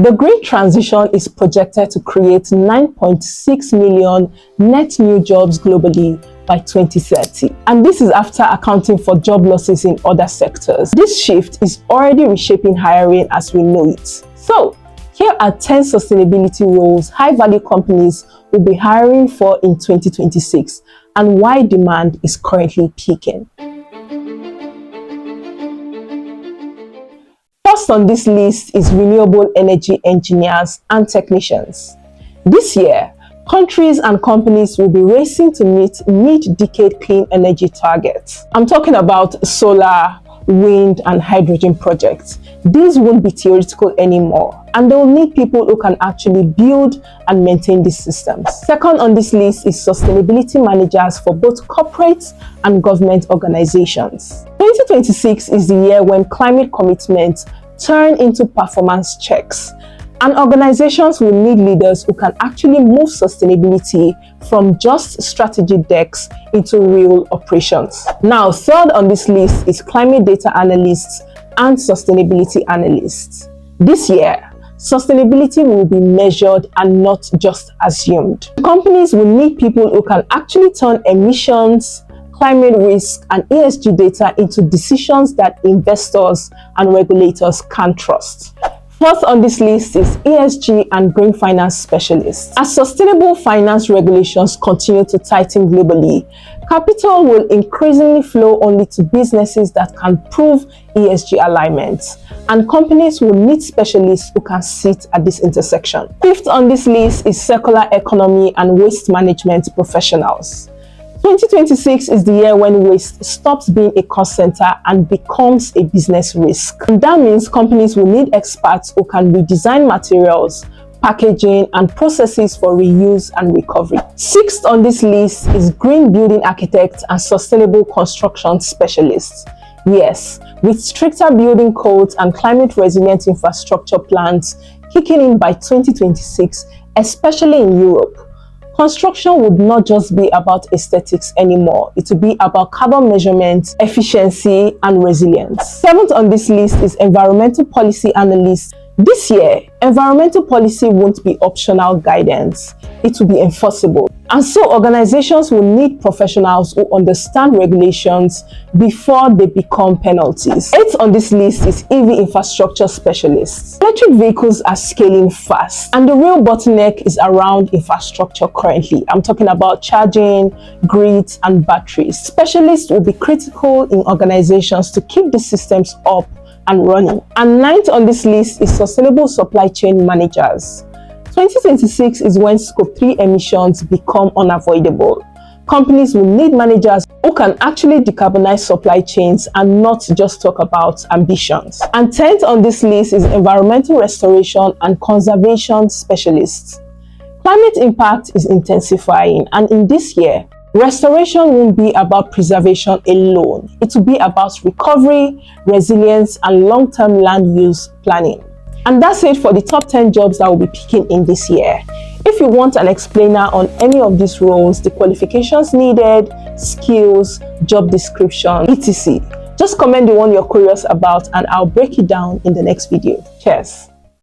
The green transition is projected to create 9.6 million net new jobs globally by 2030. And this is after accounting for job losses in other sectors. This shift is already reshaping hiring as we know it. So, here are 10 sustainability roles high-value companies will be hiring for in 2026 and why demand is currently peaking. First on this list is renewable energy engineers and technicians. This year, countries and companies will be racing to meet mid-decade clean energy targets. I'm talking about solar, wind, and hydrogen projects. These won't be theoretical anymore, and they'll need people who can actually build and maintain these systems. Second on this list is sustainability managers for both corporate and government organizations. 2026 is the year when climate commitments turn into performance checks, and organizations will need leaders who can actually move sustainability from just strategy decks into real operations. Now, third on this list is climate data analysts and sustainability analysts. This year, sustainability will be measured and not just assumed. Companies will need people who can actually turn emissions, climate risk, and ESG data into decisions that investors and regulators can trust. Fourth on this list is ESG and green finance specialists. As sustainable finance regulations continue to tighten globally, capital will increasingly flow only to businesses that can prove ESG alignment, and companies will need specialists who can sit at this intersection. Fifth on this list is circular economy and waste management professionals. 2026 is the year when waste stops being a cost center and becomes a business risk. And that means companies will need experts who can redesign materials, packaging, and processes for reuse and recovery. Sixth on this list is green building architects and sustainable construction specialists. Yes, with stricter building codes and climate resilient infrastructure plans kicking in by 2026, especially in Europe, construction would not just be about aesthetics anymore. It would be about carbon measurement, efficiency, and resilience. Seventh on this list is environmental policy analysts. This year, environmental policy won't be optional guidance. It will be enforceable. And so organizations will need professionals who understand regulations before they become penalties. Eighth on this list is EV infrastructure specialists. Electric vehicles are scaling fast, and the real bottleneck is around infrastructure currently. I'm talking about charging, grids, and batteries. Specialists will be critical in organizations to keep the systems up and running. And ninth on this list is sustainable supply chain managers. 2026 is when Scope 3 emissions become unavoidable. Companies will need managers who can actually decarbonize supply chains and not just talk about ambitions. And 10th on this list is environmental restoration and conservation specialists. Climate impact is intensifying, and in this year, restoration won't be about preservation alone. It will be about recovery, resilience, and long-term land use planning. And that's it for the top 10 jobs that will be peaking in this year. If you want an explainer on any of these roles, the qualifications needed, skills, job description, etc., just comment the one you're curious about and I'll break it down in the next video. Cheers!